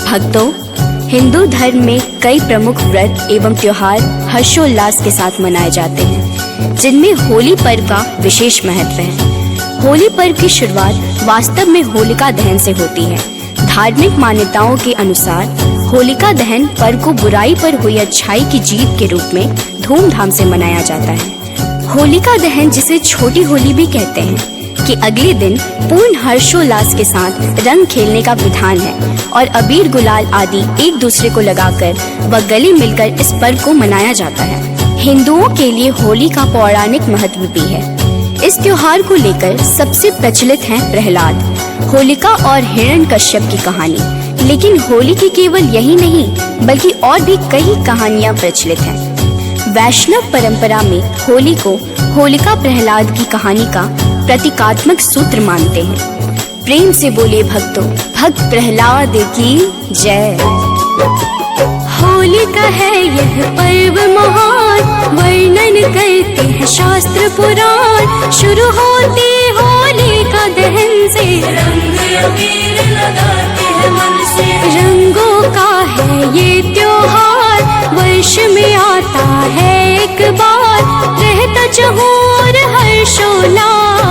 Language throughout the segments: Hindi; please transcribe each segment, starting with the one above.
भक्तों, हिंदू धर्म में कई प्रमुख व्रत एवं त्योहार हर्षोल्लास के साथ मनाए जाते हैं, जिनमें होली पर्व का विशेष महत्व है। होली पर्व की शुरुआत वास्तव में होलिका दहन से होती है। धार्मिक मान्यताओं के अनुसार होलिका दहन पर्व को बुराई पर हुई अच्छाई की जीत के रूप में धूमधाम से मनाया जाता है। होलिका दहन, जिसे छोटी होली भी कहते हैं, कि अगले दिन पूर्ण हर्षोल्लास के साथ रंग खेलने का विधान है और अबीर गुलाल आदि एक दूसरे को लगाकर व गले मिलकर इस पर्व को मनाया जाता है। हिंदुओं के लिए होली का पौराणिक महत्व भी है। इस त्योहार को लेकर सबसे प्रचलित है प्रहलाद, होलिका और हिरण्यकश्यप की कहानी। लेकिन होली की केवल यही नहीं, बल्कि और भी कई कहानियां प्रचलित हैं। वैष्णव परंपरा में होली को होलिका प्रहलाद की कहानी का प्रतीकात्मक सूत्र मानते हैं। प्रेम से बोले भक्तों, भक्त प्रहलाद की जय। होली का है यह पर्व महान, वर्णन करते हैं शास्त्र पुराण। शुरू होती होली का दहन से, रंग अबीर लगाते हैं मन से। रंगों का है ये त्योहार, वर्ष में आता है एक बार। रहता चहुर हर्षोल्लास,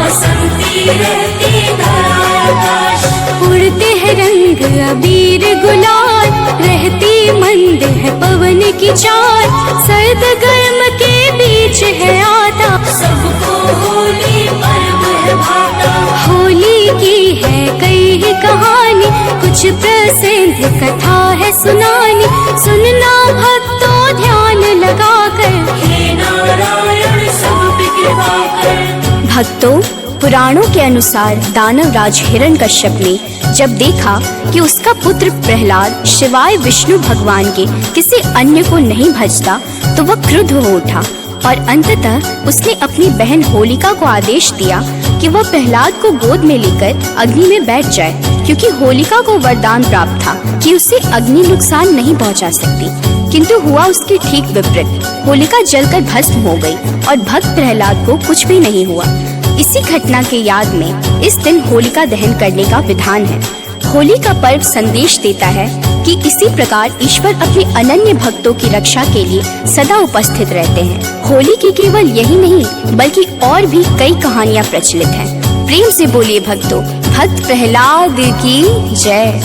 बसंती रहती धरा आकाश। उड़ते हैं रंग अबीर गुलाल, रहती मंद है पवन की चाल। सर्द गर्म के बीच है आता, सबको होली पर्व है भाता। होली की है कई कहानी, कुछ प्रसिद्ध कथा है सुनानी। सुनना भक्तों ध्यान लगाकर, हे नारायण सब पे कृपा कर। भक्तों, पुराणों के अनुसार दानवराज हिरण्यकश्यप ने जब देखा कि उसका पुत्र प्रहलाद शिवाय विष्णु भगवान के किसी अन्य को नहीं भजता, तो वह क्रुद्ध हो उठा और अंततः उसने अपनी बहन होलिका को आदेश दिया कि वह प्रहलाद को गोद में लेकर अग्नि में बैठ जाए, क्योंकि होलिका को वरदान प्राप्त था कि उसे अग्नि नुकसान नहीं पहुंचा सकती। किंतु हुआ उसके ठीक विपरीत। होलिका जलकर भस्म हो गई और भक्त प्रहलाद को कुछ भी नहीं हुआ। इसी घटना के याद में इस दिन होलिका दहन करने का विधान है। होली का पर्व संदेश देता है कि इसी प्रकार ईश्वर अपने अनन्य भक्तों की रक्षा के लिए सदा उपस्थित रहते हैं। होली की केवल यही नहीं, बल्कि और भी कई कहानियां प्रचलित हैं। प्रेम से बोलिए भक्तों, भक्त प्रहलाद की जय।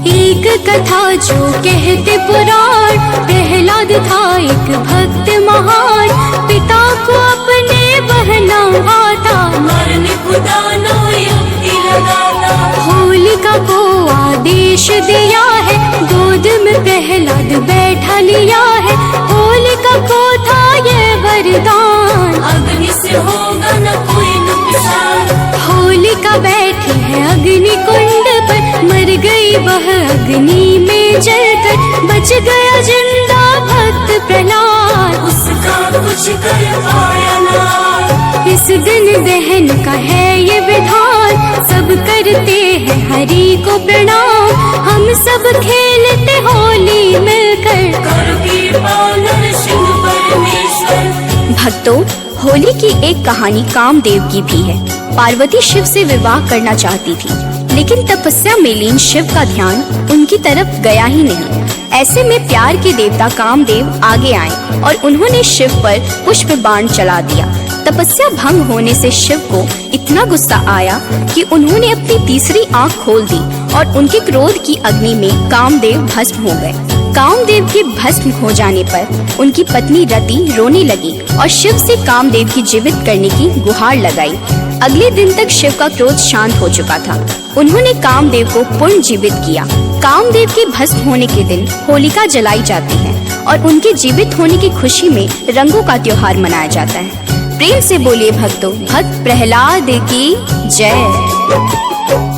एक कथा जो कहते पुराण, प्रहलाद था एक भक्त महान। पिता को अपने बहना भाता, मरने पुताना युक्ति लगाता। होलिका को आदेश दिया है, गोद में प्रहलाद बैठा लिया है। होलिका को था ये वरदान, अग्नि से होगा न कोई नुकसान। होलिका बैठी है अग्नि कुंड पर, मर गई वह अग्नि में जलकर। बच गया जिंदा भक्त प्रहलाद, उसका कुछ कर पाया ना। इस दिन दहन का है ये विधान, सब करते हैं हरि को प्रणाम। हम सब खेलते होली मिलकर, कर कृपा नरसिंह परमेश्वर। भक्तों, होली की एक कहानी कामदेव की भी है। पार्वती शिव से विवाह करना चाहती थी, लेकिन तपस्या में लीन शिव का ध्यान उनकी तरफ गया ही नहीं। ऐसे में प्यार के देवता कामदेव आगे आए और उन्होंने शिव पर पुष्प बाण चला दिया। तपस्या भंग होने से शिव को इतना गुस्सा आया कि उन्होंने अपनी तीसरी आंख खोल दी और उनके क्रोध की अग्नि में कामदेव भस्म हो गए। कामदेव के भस्म हो जाने पर उनकी पत्नी रति रोने लगी और शिव से कामदेव की जीवित करने की गुहार लगाई। अगले दिन तक शिव का क्रोध शांत हो चुका था। उन्होंने कामदेव को पुनः जीवित किया। कामदेव के भस्म होने के दिन होलिका जलाई जाती है और उनके जीवित होने की खुशी में रंगों का त्योहार मनाया जाता है। प्रेम से बोलिए भक्तों, भक्त प्रहलाद की जय।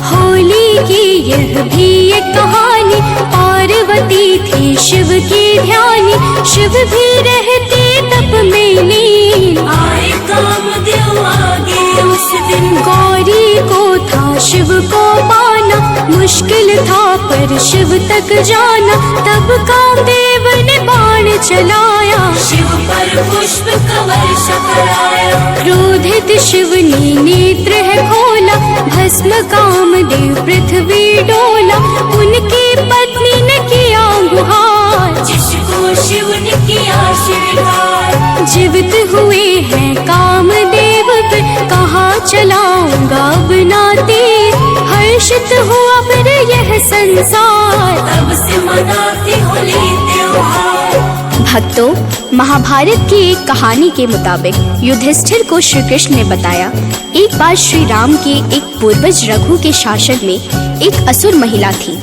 होली की यह भी एक कहानी, पार्वती थी शिव की ध्यानी। शिव भी रहते तप में लीन, आए कामदेव आगे उस दिन। गौरी को था शिव को पाना, मुश्किल था पर शिव तक जाना। तब कामदेव ने बाण चलाया, शिव पर पुष्प का वर्षा कराया। क्रोधित शिव ने नेत्र है खोला, भस्म कामदेव पृथ्वी डोला। नष्ट हुआ फिर यह संसार। तब से मनाती होली त्योहार। भक्तों, महाभारत की एक कहानी के मुताबिक युधिष्ठिर को श्री कृष्ण ने बताया, एक बार श्री राम के एक पूर्वज रघु के शासन में एक असुर महिला थी।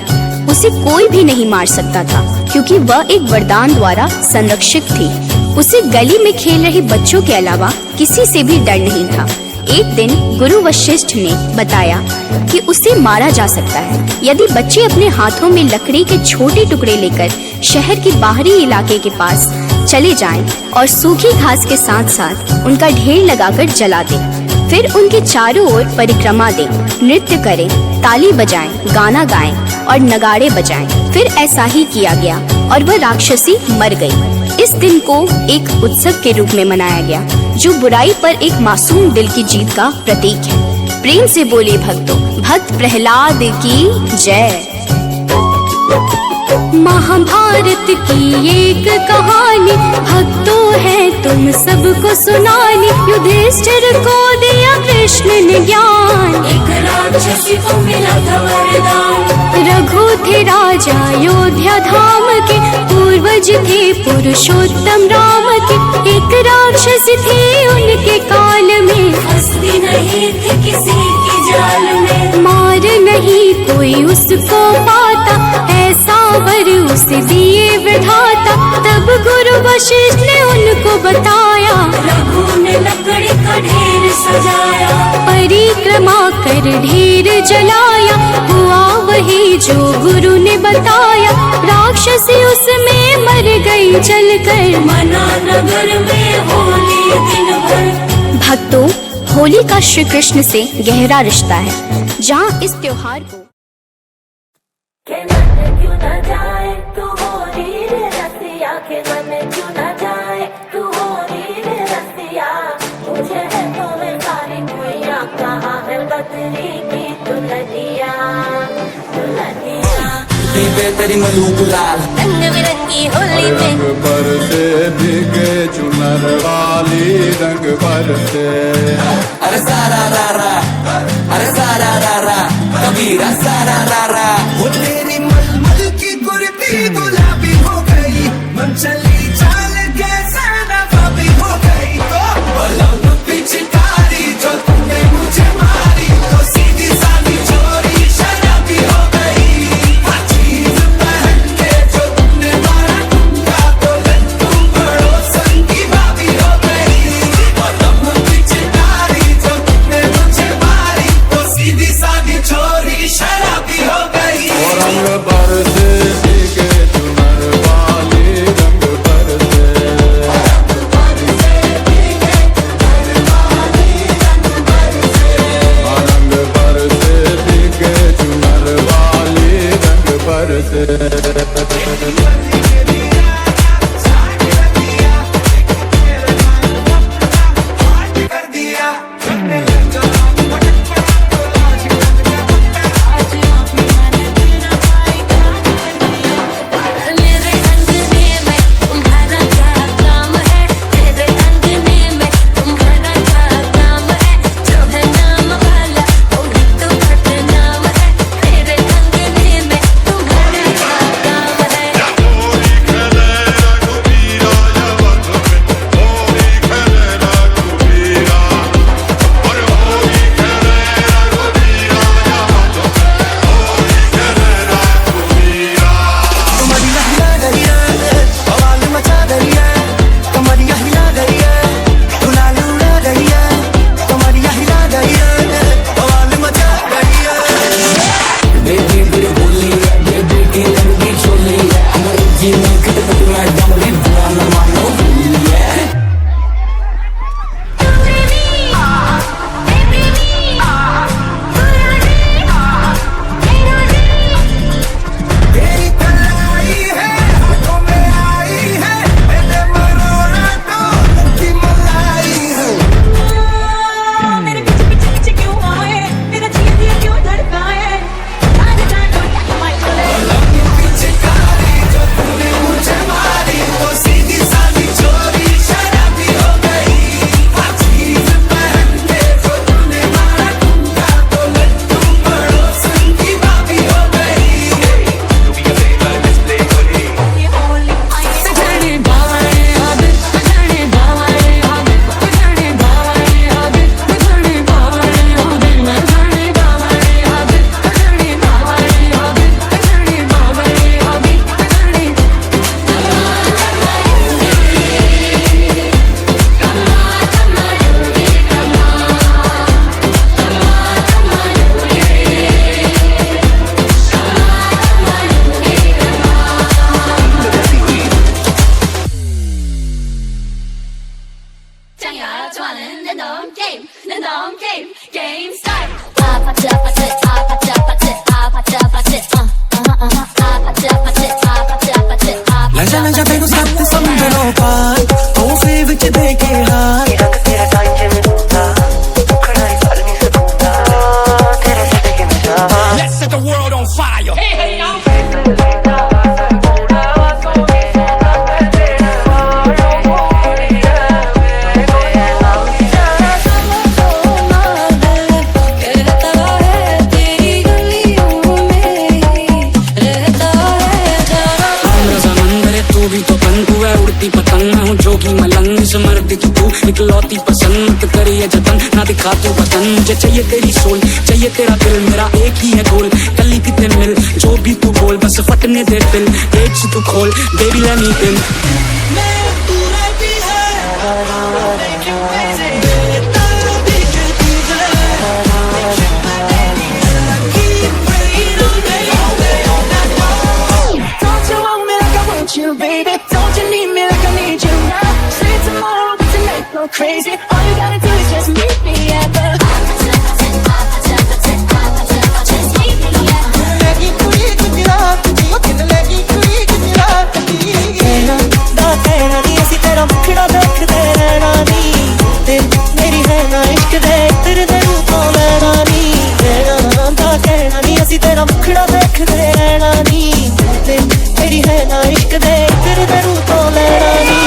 उसे कोई भी नहीं मार सकता था क्योंकि वह एक वरदान द्वारा संरक्षित थी। उसे गली में खेल रहे बच्चों के अलावा किसी से भी डर नहीं था। एक दिन गुरु वशिष्ठ ने बताया कि उसे मारा जा सकता है यदि बच्चे अपने हाथों में लकड़ी के छोटे टुकड़े लेकर शहर के बाहरी इलाके के पास चले जाएं और सूखी घास के साथ साथ उनका ढेर लगाकर जला दें। फिर उनके चारों ओर परिक्रमा दें, नृत्य करें, ताली बजाएं, गाना गाएं और नगाड़े बजाएं। फिर ऐसा ही किया गया और वह राक्षसी मर गई। इस दिन को एक उत्सव के रूप में मनाया गया जो बुराई पर एक मासूम दिल की जीत का प्रतीक है। प्रेम से बोले भक्तों, भक्त प्रहलाद की जय। महाभारत की एक कहानी भक्तों है तुम सबको सुनानी। युधिष्ठिर को दिया कृष्ण ने ज्ञान, एक राक्षसी को मिला था वरदान। रघु थे राजा अयोध्या धाम के, पूर्वज थे पुरुषोत्तम राम के। एक राक्षसी थी उनके काल में, फंसती नहीं थी किसी की जाल में। मार नहीं कोई उसको पाता, ऐसा वर उसे दिए विधाता। तब गुरु वशिष्ठ ने उनको बताया, रघु ने लकड़ी का ढेर सजाया। परिक्रमा कर ढेर जलाया, हुआ वही जो गुरु ने बताया। राक्षसी उसमें मर गई जलकर, मना नगर में होली दिन भर। भक्तों, होली का श्री कृष्ण से गहरा रिश्ता है, जहाँ इस त्योहार को के मन क्यों न जाए तू होली रे रसिया, के मन क्यों न जाए तू होली रे रसिया। मुझे है तुम्हें सारी कुइया, कहाँ है बदरी की दुल्हनिया दुल्हनिया। दीपे तेरी मधु गुलाल, रंग बिरंगी होली में रंग बरसे भीगे चुनर वाली रंग बरसे। अरे सारा रा रा, अरे सारा रा रा, कबीरा सारा रा रा। वो तेरी मलमल की कुर्ती गुलाबी हो गई, मन चली चाल कैसे नवाबी हो गई। तो बलम पिचकारी जो तूने मुझे मारी, तो सीधी सादी चोरी शराबी हो गई। हर चीज पहन के जो तूने मारा ठुमका, तो लड्डू पड़ोसन की भाभी हो गई। बलम पिचकारी जो तूने मुझे मारी, तो सीधी सादी चोरी शराबी हो गई। रंग बरसे भीगे चुनर वाली रंग बरसे। रंग बरसे भीगे चुनर वाली रंग बरसे। मेरे अंगने में तुम्हारा क्या काम है, मेरे अंगने में तुम्हारा क्या काम है। जो है नाम वाला वही तो बदनाम है, मेरे अंगने में तुम्हारा क्या काम है। कमरिया हिला गई है, बवाल मचा गई है। कमरिया हिला गई है, गुलाल उड़ा गई है। कमरिया हिला गई है, बवाल मचा गई है। बेबी बड़ी बोली है, बेबी की लंबी चोली है। अंग्रेजी में कितने मैं डमरी बुलाना मानो भूली है। तेरी कलाई है, हाथों में आई है, मैंने मरोड़ा तो की मलाई है। मेरे पीछे पीछे पीछे क्यों आए, मेरा जिया दिया क्यों धड़काए। जान जानो world on fire. पतंग मैं हूँ जोगी मलंग इस मर्द की तू इकलौती पसंद मत करिए जतन ना दिखा तू बतन मुझे चाहिए तेरी सोल चाहिए तेरा दिल मेरा एक ही है गोल कली कितने मिल जो भी तू बोल बस फटने दे दिल गेट से तू खोल baby let me in You, baby, don't you need me like I need you now? Say tomorrow, but tonight go crazy. All you gotta do is just meet me at the. Just meet me at the. Legi kuri kuni raat di, kin legi kuri kuni raat di. Tera da tera ni asi tera mukhda dekhde rehna ni. Te meri hai na ishq de tere de rooton lehna ni. Tera da tera ni asi tera mukhda dekhde rehna ni. Te meri hai na ishq de tere de rooton lehna ni.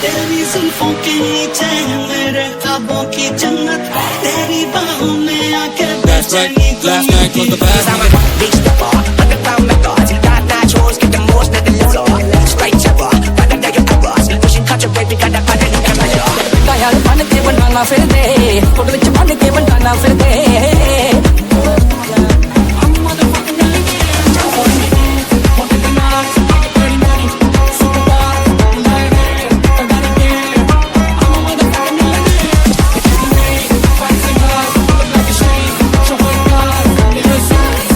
तेरी जुल्फों के नीचे है मेरे ख्वाबों की जन्नत तेरी बाहों में आके बेचैनी Last night was the best. I'm a beach stepper, underground methods. Got nachos, get the most, not the little. Straight chopper, better than your hours. Pushing country, baby, got that body, you can measure. यार बन के बनाना फिर दे फोटो विच बन के बनाना फिर दे